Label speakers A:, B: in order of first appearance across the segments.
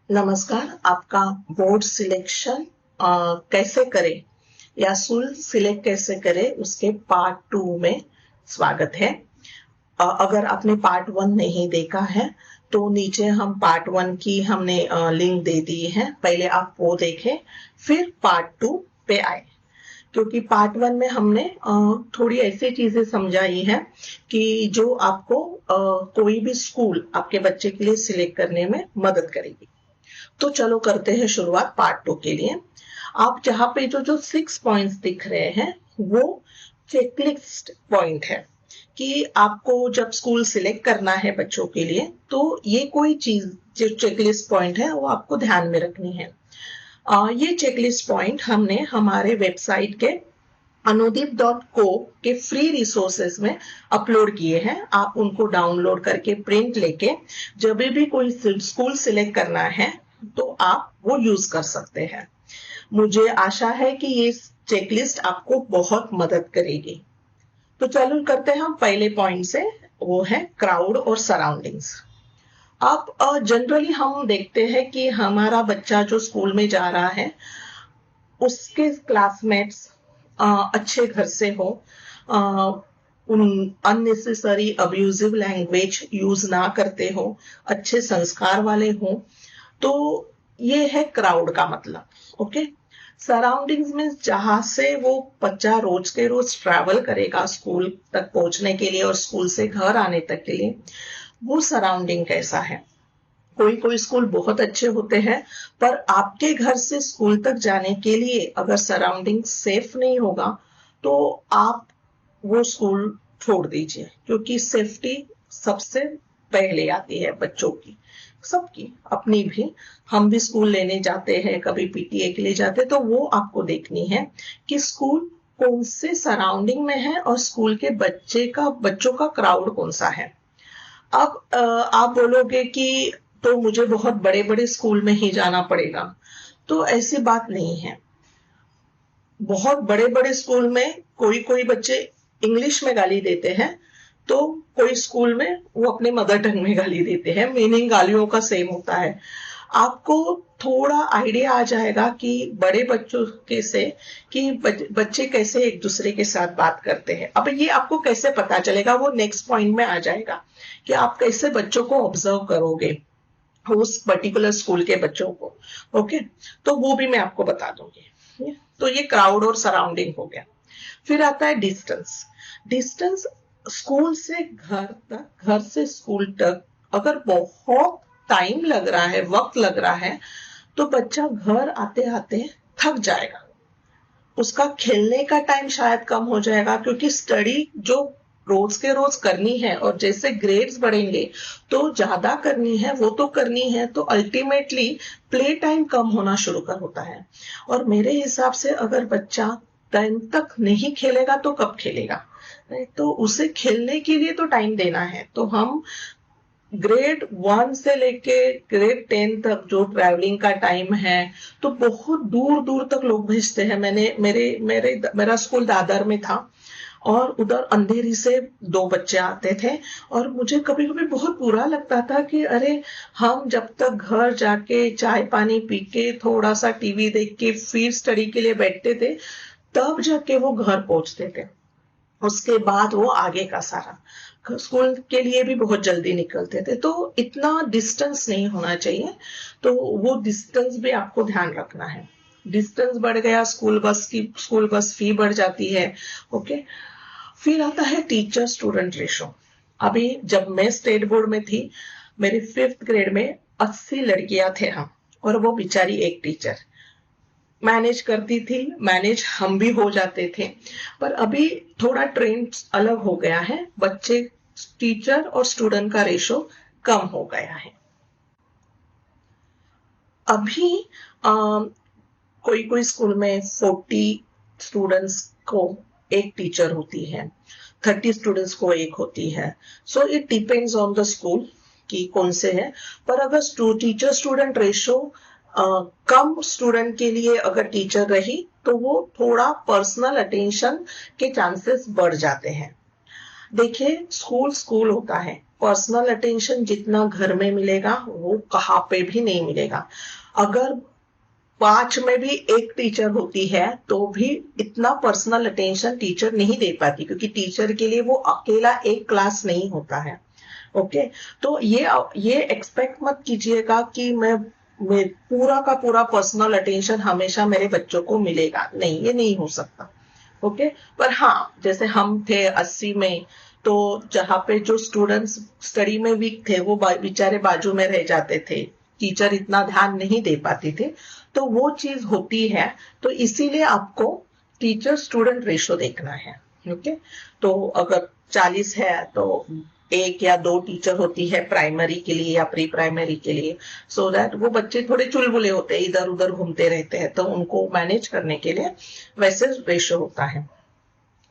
A: नमस्कार। आपका board selection कैसे करें या स्कूल सिलेक्ट कैसे करें उसके पार्ट 2 में स्वागत है। अगर आपने पार्ट 1 नहीं देखा है तो नीचे हम पार्ट 1 की हमने लिंक दे दी है, पहले आप वो देखें फिर पार्ट 2 पे आए। क्योंकि पार्ट 1 में हमने थोड़ी ऐसी चीजें समझाई है कि जो आपको कोई भी स्कूल आपके बच्चे के लिए सिलेक्ट करने में मदद करेगी। तो चलो करते हैं शुरुआत पार्ट 2 के लिए। आप जहां पे जो जो 6 पॉइंट्स दिख रहे हैं वो चेकलिस्ट पॉइंट है कि आपको जब स्कूल सिलेक्ट करना है बच्चों के लिए तो ये कोई चीज जो चेकलिस्ट पॉइंट है वो आपको ध्यान में रखनी है। ये चेकलिस्ट पॉइंट हमने हमारे वेबसाइट के अनुदीप.co के फ्री रिसोर्सेज में अपलोड किए हैं। आप उनको डाउनलोड करके प्रिंट लेके जब भी कोई स्कूल सिलेक्ट करना है तो आप वो यूज कर सकते हैं। मुझे आशा है कि ये चेकलिस्ट आपको बहुत मदद करेगी। तो चलो करते हैं हम पहले पॉइंट से, वो है क्राउड और सराउंडिंग्स। अब जनरली हम देखते हैं कि हमारा बच्चा जो स्कूल में जा रहा है उसके क्लासमेट्स अच्छे घर से हो, उन अननेसेसरी अब्यूजिव लैंग्वेज यूज ना करते हो, अच्छे संस्कार वाले हो, तो ये है क्राउड का मतलब। ओके। सराउंडिंग्स में जहां से वो बच्चा रोज के रोज ट्रैवल करेगा स्कूल तक पहुंचने के लिए और स्कूल से घर आने तक के लिए, वो सराउंडिंग कैसा है। कोई कोई स्कूल बहुत अच्छे होते हैं पर आपके घर से स्कूल तक जाने के लिए अगर सराउंडिंग सेफ नहीं होगा तो आप वो स्कूल छोड़ दीजिए, क्योंकि सेफ्टी सबसे पहले आती है बच्चों की, सबकी, अपनी भी। हम भी स्कूल लेने जाते हैं, कभी पीटीए के लिए जाते हैं, तो वो आपको देखनी है कि स्कूल कौन से सराउंडिंग में है और स्कूल के बच्चों का क्राउड कौन सा है। अब आप बोलोगे कि तो मुझे बहुत बड़े बड़े स्कूल में ही जाना पड़ेगा, तो ऐसी बात नहीं है। बहुत बड़े बड़े स्कूल में कोई कोई बच्चे इंग्लिश में गाली देते हैं तो कोई स्कूल में वो अपने मदर टंग में गाली देते हैं, मीनिंग गालियों का सेम होता है। आपको थोड़ा आइडिया आ जाएगा कि बड़े बच्चों के से कि बच्चे कैसे एक दूसरे के साथ बात करते हैं। अब ये आपको कैसे पता चलेगा, वो नेक्स्ट पॉइंट में आ जाएगा कि आप कैसे बच्चों को ऑब्जर्व करोगे, उस पर्टिकुलर स्कूल के बच्चों को। ओके, तो वो भी मैं आपको बता दूंगी। तो ये क्राउड और सराउंडिंग हो गया। फिर आता है डिस्टेंस। डिस्टेंस स्कूल से घर तक, घर से स्कूल तक अगर बहुत टाइम लग रहा है, वक्त लग रहा है, तो बच्चा घर आते आते थक जाएगा। उसका खेलने का टाइम शायद कम हो जाएगा, क्योंकि स्टडी जो रोज के रोज करनी है और जैसे ग्रेड्स बढ़ेंगे तो ज्यादा करनी है, वो तो करनी है, तो अल्टीमेटली प्ले टाइम कम होना शुरू कर होता है। और मेरे हिसाब से अगर बच्चा 10 तक नहीं खेलेगा तो कब खेलेगा, तो उसे खेलने के लिए तो टाइम देना है। तो हम ग्रेड 1 से लेके ग्रेड 10 तक जो ट्रैवलिंग का टाइम है, तो बहुत दूर दूर तक लोग भेजते हैं। मैंने मेरे मेरे मेरा स्कूल दादर में था और उधर अंधेरी से 2 बच्चे आते थे और मुझे कभी कभी बहुत बुरा लगता था कि अरे, हम जब तक घर जाके चाय पानी पी के थोड़ा सा टीवी देख के फिर स्टडी के लिए बैठते थे, तब जाके वो घर पहुंचते थे। उसके बाद वो आगे का सारा स्कूल के लिए भी बहुत जल्दी निकलते थे। तो इतना डिस्टेंस नहीं होना चाहिए, तो वो डिस्टेंस भी आपको ध्यान रखना है। डिस्टेंस बढ़ गया, स्कूल बस फी बढ़ जाती है। ओके। फिर आता है टीचर स्टूडेंट रेशो। अभी जब मैं स्टेट बोर्ड में थी, मेरे 5th ग्रेड में 80 लड़कियां थे हम, और वो बेचारी एक टीचर मैनेज करती थी। मैनेज हम भी हो जाते थे, पर अभी थोड़ा ट्रेंड अलग हो गया है। बच्चे, टीचर और स्टूडेंट का रेशो कम हो गया है। अभी कोई कोई स्कूल में 40 स्टूडेंट्स को एक टीचर होती है, 30 स्टूडेंट्स को एक होती है। So it depends on the school कि कौन से है। पर अगर टीचर स्टूडेंट रेशो कम स्टूडेंट के लिए अगर टीचर रही तो वो थोड़ा पर्सनल अटेंशन के चांसेस बढ़ जाते हैं। देखिए, स्कूल स्कूल होता है, पर्सनल अटेंशन जितना घर में मिलेगा वो कहाँ पे भी नहीं मिलेगा। अगर 5 में भी एक टीचर होती है तो भी इतना पर्सनल अटेंशन टीचर नहीं दे पाती, क्योंकि टीचर के लिए वो अकेला एक क्लास नहीं होता है। ओके, तो ये एक्सपेक्ट मत कीजिएगा कि मैं पूरा का पूरा पर्सनल अटेंशन हमेशा मेरे बच्चों को मिलेगा, नहीं, ये नहीं हो सकता। ओके, पर हाँ, जैसे हम थे 80 में, तो जहाँ पे जो स्टूडेंट्स स्टडी में वीक थे वो बेचारे बाजू में रह जाते थे, टीचर इतना ध्यान नहीं दे पाती थे, तो वो चीज होती है। तो इसीलिए आपको टीचर स्टूडेंट रेशो देखना है। ओके, तो अगर 40 है तो एक या दो टीचर होती है प्राइमरी के लिए या प्री प्राइमरी के लिए, सो दैट वो बच्चे थोड़े चुलबुले होते हैं, इधर उधर घूमते रहते हैं, तो उनको मैनेज करने के लिए वैसे रेशो होता है।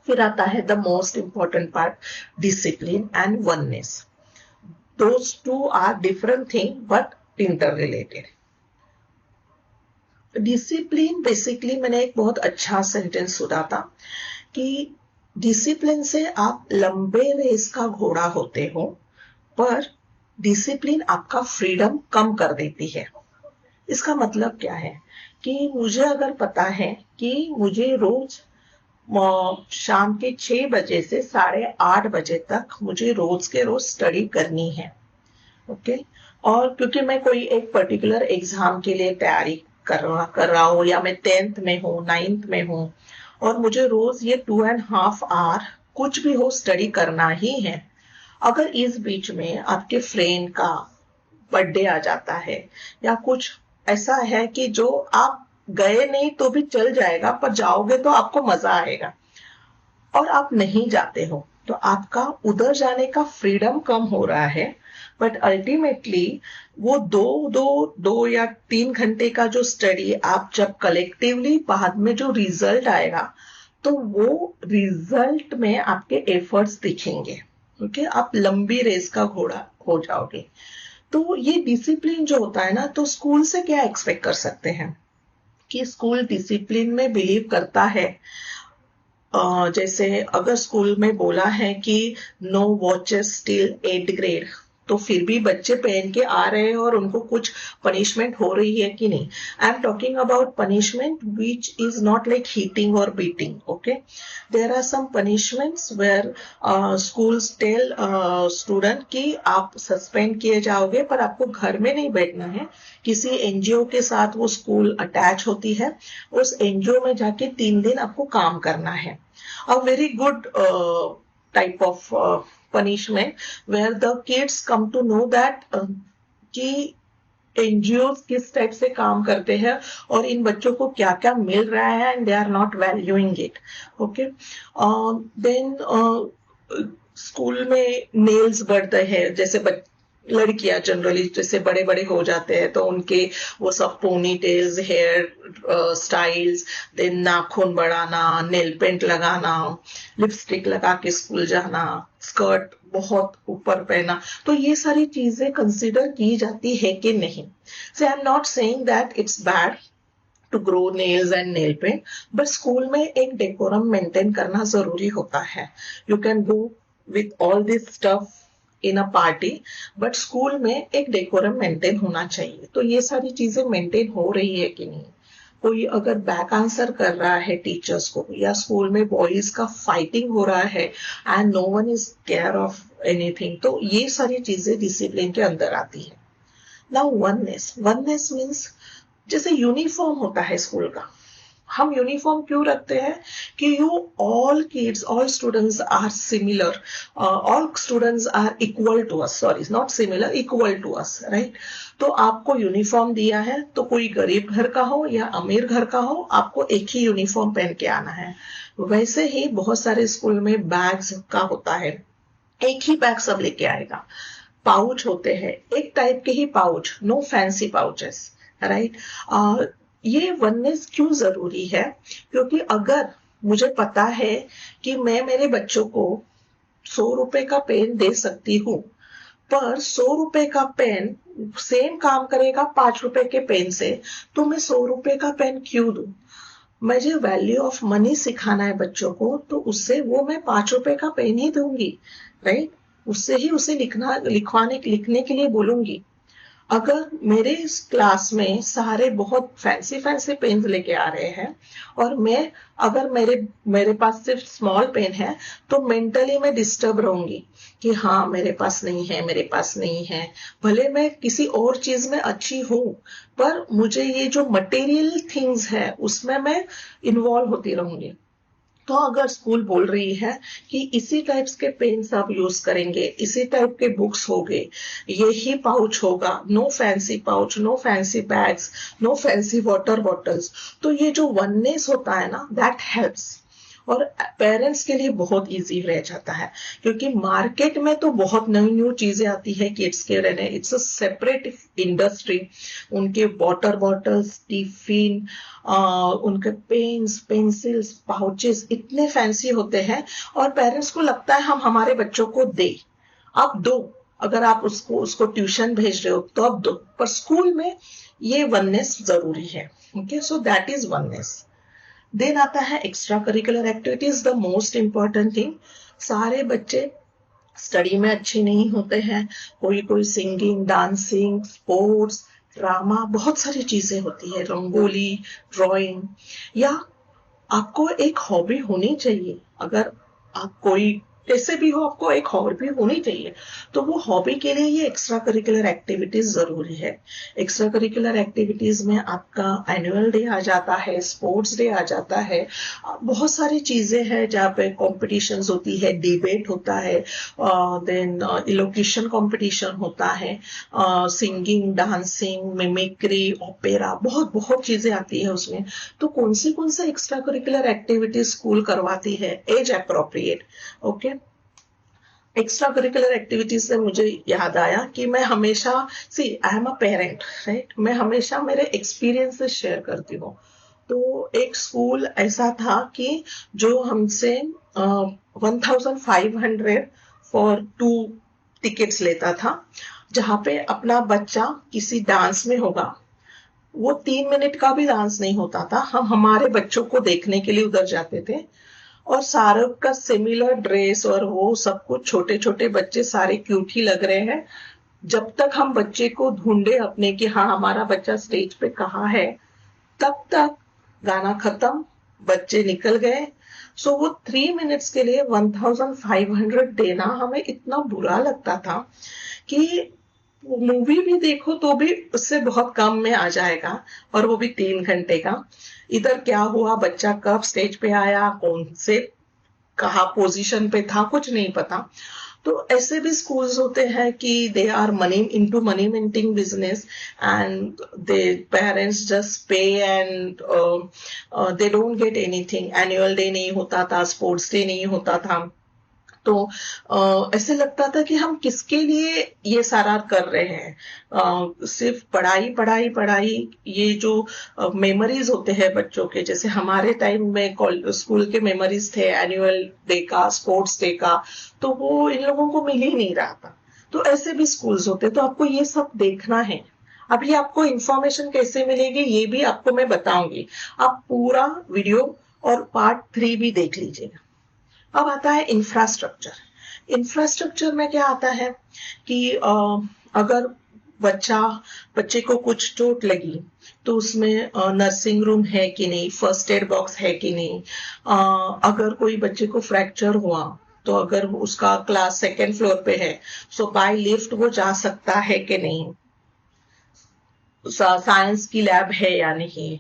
A: फिर आता है the most important part, discipline and oneness. Those two are different thing but interrelated. Discipline basically, मैंने एक बहुत अच्छा सेंटेंस सुना था कि डिसिप्लिन से आप लंबे रेस का घोड़ा होते हो, पर डिसिप्लिन आपका फ्रीडम कम कर देती है। इसका मतलब क्या है कि मुझे अगर पता है कि मुझे रोज शाम के 6 बजे से 8:30 बजे तक मुझे रोज के रोज स्टडी करनी है। ओके, और क्योंकि मैं कोई एक पर्टिकुलर एग्जाम के लिए तैयारी कर रहा हूँ, या मैं 10th में हूँ, 9th में हूँ, और मुझे रोज ये 2.5 आवर कुछ भी हो स्टडी करना ही है। अगर इस बीच में आपके फ्रेंड का बर्थडे आ जाता है, या कुछ ऐसा है कि जो आप गए नहीं तो भी चल जाएगा, पर जाओगे तो आपको मजा आएगा, और आप नहीं जाते हो, तो आपका उधर जाने का फ्रीडम कम हो रहा है। बट अल्टीमेटली वो 2 या 3 घंटे का जो स्टडी, आप जब कलेक्टिवली बाद में जो रिजल्ट आएगा, तो वो रिजल्ट में आपके एफर्ट्स दिखेंगे। ओके, आप लंबी रेस का घोड़ा हो जाओगे। तो ये डिसिप्लिन जो होता है ना, तो स्कूल से क्या एक्सपेक्ट कर सकते हैं कि स्कूल डिसिप्लिन में बिलीव करता है। जैसे अगर स्कूल में बोला है कि no watches till 8th grade, तो फिर भी बच्चे पहन के आ रहे हैं और उनको कुछ पनिशमेंट हो रही है कि नहीं। I am talking about punishment which is not like hitting और beating. Okay, there are some punishments where schools tell student कि आप सस्पेंड किए जाओगे, पर आपको घर में नहीं बैठना है, किसी एनजीओ के साथ वो स्कूल अटैच होती है, उस एनजीओ में जाके 3 दिन आपको काम करना है। A very good type of punishment where the kids come to know that कि एनजीओ किस टाइप से काम करते हैं और इन बच्चों को क्या क्या मिल रहा है, and they are not valuing it. Okay, then school में नेल्स बढ़ते हैं, जैसे लड़कियां जनरली जैसे बड़े बड़े हो जाते हैं तो उनके वो सब pony tails, hair styles, then नाखून बढ़ाना, नेल पेंट लगाना, लिपस्टिक लगा के स्कूल जाना, स्कर्ट बहुत ऊपर पहना, तो ये सारी चीजें कंसिडर की जाती है कि नहीं। So I am not saying that it's bad to grow nails and nail paint, but school में एक डेकोरम मेंटेन करना जरूरी होता है। You can go with all this stuff in a party, but school में एक डेकोरम मेंटेन होना चाहिए। तो ये सारी चीजें मेंटेन हो रही है कि नहीं। कोई अगर बैक आंसर कर रहा है टीचर्स को, या स्कूल में बॉयज का फाइटिंग हो रहा है and no one is care of anything, तो ये सारी चीजें डिसिप्लिन के अंदर आती है। नाउ वननेस, वननेस मीन्स जैसे यूनिफॉर्म होता है स्कूल का, हम यूनिफॉर्म क्यों रखते हैं कि you all kids, all students are similar, all students are equal to us, sorry not similar, equal to us, right. तो आपको यूनिफॉर्म दिया है, तो कोई गरीब घर का हो या अमीर घर का हो, आपको एक ही यूनिफॉर्म पहन के आना है। वैसे ही बहुत सारे स्कूल में बैग्स का होता है, एक ही बैग सब लेके आएगा। पाउच होते हैं एक टाइप के ही pouch, no fancy pouches, right. ये वननेस क्यों जरूरी है, क्योंकि अगर मुझे पता है कि मैं मेरे बच्चों को 100 रुपए का पेन दे सकती हूँ, पर 100 रुपए का पेन सेम काम करेगा 5 रुपए के पेन से, तो मैं 100 रुपए का पेन क्यों दूं। मुझे वैल्यू ऑफ मनी सिखाना है बच्चों को, तो उससे वो मैं 5 रुपए का पेन ही दूंगी, राइट। उससे ही उसे लिखने के लिए बोलूंगी। अगर मेरे इस क्लास में सारे बहुत फैंसी फैंसी पेन लेके आ रहे हैं और मैं, अगर मेरे मेरे पास सिर्फ स्मॉल पेन है, तो मेंटली मैं डिस्टर्ब रहूंगी कि हाँ मेरे पास नहीं है, मेरे पास नहीं है। भले मैं किसी और चीज में अच्छी हूं, पर मुझे ये जो मटेरियल थिंग्स है उसमें मैं इन्वॉल्व होती रहूंगी। तो अगर स्कूल बोल रही है कि इसी टाइप्स के पेन्स आप यूज करेंगे, इसी टाइप के बुक्स होंगे, यही पाउच होगा, no fancy pouch, no fancy bags, no fancy water bottles, तो ये जो वननेस होता है ना, दैट हेल्प्स। और पेरेंट्स के लिए बहुत इजी रह जाता है, क्योंकि मार्केट में तो बहुत नई न्यू चीजें आती है किड्स के रहने, इट्स अ सेपरेट इंडस्ट्री। उनके वाटर बॉटल्स, टिफिन, उनके पेन्स, पेंसिल्स, पाउचेस इतने फैंसी होते हैं, और पेरेंट्स को लगता है हम हमारे बच्चों को दे, आप दो। अगर आप उसको उसको ट्यूशन भेज रहे हो तो आप दो, पर स्कूल में ये वननेस जरूरी है। Okay, so that is oneness. Then आता है extra curricular activities, the most important thing. सारे बच्चे स्टडी में अच्छे नहीं होते हैं, कोई कोई सिंगिंग, डांसिंग, स्पोर्ट्स, ड्रामा, बहुत सारी चीजें होती है, रंगोली, ड्राइंग, या आपको एक हॉबी होनी चाहिए। अगर आप कोई कैसे भी हो, आपको एक हॉबी होनी चाहिए, तो वो हॉबी के लिए ये एक्स्ट्रा करिकुलर एक्टिविटीज जरूरी है। एक्स्ट्रा करिकुलर एक्टिविटीज में आपका एनुअल डे आ जाता है, स्पोर्ट्स डे आ जाता है, बहुत सारी चीजें हैं जहाँ पे कॉम्पिटिशन्स होती है, डिबेट होता है, देन इलोक्यूशन कंपटीशन होता है, सिंगिंग, डांसिंग, मिमिक्री, ओपेरा, बहुत बहुत चीजें आती है उसमें। तो कौन सा एक्स्ट्रा करिकुलर एक्टिविटी स्कूल करवाती है, age appropriate. Okay, extra curricular activities से मुझे याद आया कि मैं हमेशा, see I am a parent, right, मैं हमेशा मेरे एक्सपीरियंसेस शेयर करती हूँ। तो एक स्कूल ऐसा था कि जो हमसे 1,500 फॉर 2 टिकट्स लेता था, जहाँ पे अपना बच्चा किसी डांस में होगा, वो 3 मिनट का भी डांस नहीं होता था, हम हमारे बच्चों को देखने के लिए उधर जाते थे। और सारे का सिमिलर ड्रेस और वो सब कुछ, छोटे छोटे बच्चे सारे क्यूट ही लग रहे हैं। जब तक हम बच्चे को ढूंढे अपने कि हाँ हमारा बच्चा स्टेज पे कहाँ है, तब तक गाना खत्म, बच्चे निकल गए। सो वो 3 मिनट्स के लिए 1,500 देना हमें इतना बुरा लगता था कि मूवी भी देखो तो भी उससे बहुत कम में आ जाएगा, और वो भी 3 घंटे का। इधर क्या हुआ, बच्चा कब स्टेज पे आया, कौन से कहा पोजीशन पे था, कुछ नहीं पता। तो ऐसे भी स्कूल्स होते हैं कि they are money into money minting business, and they parents just pay and they don't get anything. Annual day नहीं होता था, स्पोर्ट्स डे नहीं होता था, तो ऐसे लगता था कि हम किसके लिए ये सारा कर रहे हैं। सिर्फ पढ़ाई पढ़ाई पढ़ाई, ये जो मेमोरीज होते हैं बच्चों के, जैसे हमारे टाइम में स्कूल के मेमोरीज थे एनुअल डे का, स्पोर्ट्स डे का, तो वो इन लोगों को मिल ही नहीं रहा था। तो ऐसे भी स्कूल्स होते, तो आपको ये सब देखना है। अभी आपको इंफॉर्मेशन कैसे मिलेगी ये भी आपको मैं बताऊंगी, आप पूरा वीडियो और पार्ट 3 भी देख लीजिएगा। अब आता है इंफ्रास्ट्रक्चर। इंफ्रास्ट्रक्चर में क्या आता है कि अगर बच्चे को कुछ चोट लगी, तो उसमें नर्सिंग रूम है कि नहीं, फर्स्ट एड बॉक्स है कि नहीं। अगर कोई बच्चे को फ्रैक्चर हुआ, तो अगर उसका क्लास 2nd फ्लोर पे है, सो बाय लिफ्ट वो जा सकता है कि नहीं, साइंस की लैब है या नहीं,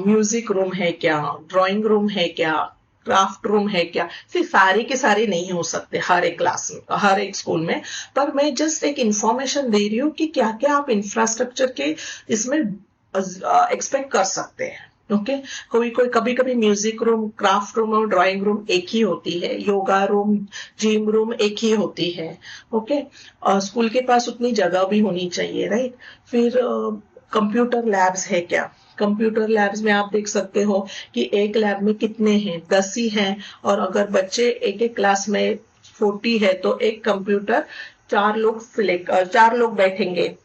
A: म्यूजिक रूम है क्या, ड्राइंग रूम है क्या, क्राफ्ट रूम है क्या। सिर्फ सारे के सारे नहीं हो सकते हर एक क्लास में, हर एक स्कूल में, पर मैं जस्ट एक इंफॉर्मेशन दे रही हूँ कि क्या क्या आप इंफ्रास्ट्रक्चर के इसमें एक्सपेक्ट कर सकते हैं। ओके, कोई कोई कभी कभी म्यूजिक रूम, क्राफ्ट रूम और ड्राइंग रूम एक ही होती है, योगा रूम, जिम रूम एक ही होती है। ओके, स्कूल के पास उतनी जगह भी होनी चाहिए, राइट। फिर कंप्यूटर लैब्स है क्या, कंप्यूटर लैब्स में आप देख सकते हो कि एक लैब में कितने हैं, 10 ही हैं, और अगर बच्चे एक एक क्लास में 40 है, तो एक कंप्यूटर 4 लोग बैठेंगे।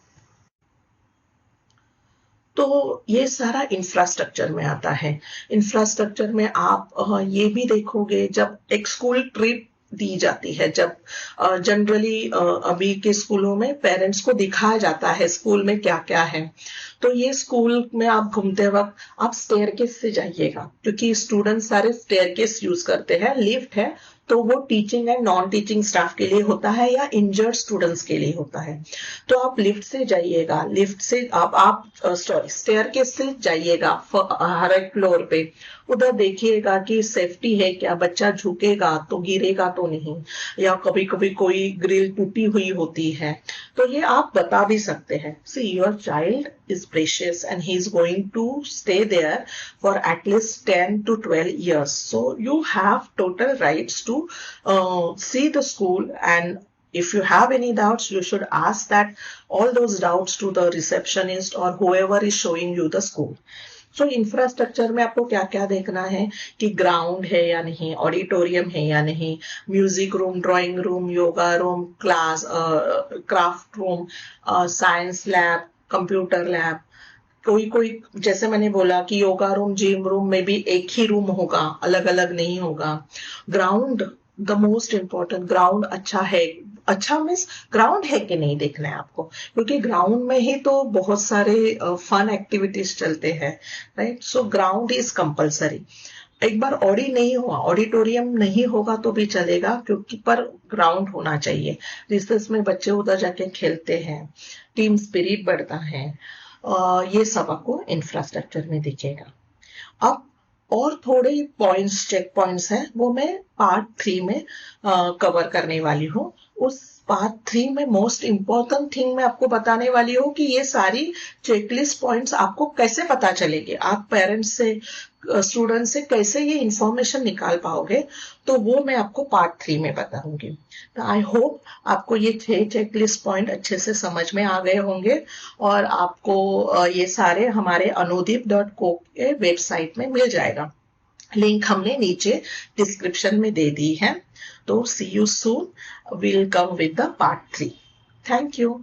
A: तो ये सारा इंफ्रास्ट्रक्चर में आता है। इंफ्रास्ट्रक्चर में आप ये भी देखोगे जब एक स्कूल ट्रिप दी जाती है, जब जनरली अभी के स्कूलों में पेरेंट्स को दिखाया जाता है स्कूल में क्या क्या है। तो ये स्कूल में आप घूमते वक्त आप स्टेयरकेस से जाइएगा, क्योंकि स्टूडेंट सारे स्टेयरकेस यूज करते हैं। लिफ्ट है तो वो teaching and non teaching staff के लिए होता है या इंजर्ड स्टूडेंट्स के लिए होता है। तो आप लिफ्ट से जाइएगा, लिफ्ट से आप सॉरी स्टेयरकेस से जाइएगा हर एक फ्लोर पे। उधर देखिएगा कि सेफ्टी है क्या, बच्चा झुकेगा तो गिरेगा तो नहीं, या कभी कभी कोई ग्रिल टूटी हुई होती है, तो ये आप बता भी सकते हैं। See your child is precious and he is going to stay there for at least 10 to 12 years. So you have total rights to see the school, and if you have any doubts, you should ask that all those doubts to the receptionist or whoever is showing you the school. So infrastructure में आपको क्या क्या देखना है कि ground है या नहीं, ऑडिटोरियम है या नहीं, music room, drawing room, yoga room, class, craft room, science lab, computer lab. कोई कोई जैसे मैंने बोला कि योगा रूम, जिम रूम में भी एक ही रूम होगा, अलग अलग नहीं होगा। Ground, the most important, ground अच्छा है, अच्छा मीन्स ग्राउंड है कि नहीं देखना है आपको, क्योंकि ग्राउंड में ही तो बहुत सारे फन एक्टिविटीज चलते हैं, right. So ground is compulsory. एक बार ऑडी नहीं हुआ, ऑडिटोरियम नहीं होगा तो भी चलेगा, क्योंकि पर ग्राउंड होना चाहिए। रिसेस में बच्चे उधर जाके खेलते हैं, टीम स्पिरिट बढ़ता है, ये सब आपको इंफ्रास्ट्रक्चर में दिखेगा। अब और थोड़े पॉइंट्स, चेक पॉइंट्स हैं, वो मैं पार्ट 3 में कवर करने वाली हूँ। उस पार्ट 3 में मोस्ट इंपॉर्टेंट थिंग मैं आपको बताने वाली हूँ कि ये सारी चेकलिस्ट पॉइंट्स आपको कैसे पता चलेंगे, आप पेरेंट्स से, स्टूडेंट से कैसे ये इंफॉर्मेशन निकाल पाओगे, तो वो मैं आपको पार्ट 3 में बताऊंगी। तो आई होप आपको ये 6 चेकलिस्ट पॉइंट अच्छे से समझ में आ गए होंगे, और आपको ये सारे हमारे anudeep.co के वेबसाइट में मिल जाएगा। लिंक हमने नीचे डिस्क्रिप्शन में दे दी है। तो see you soon, will come with the part 3। Thank you.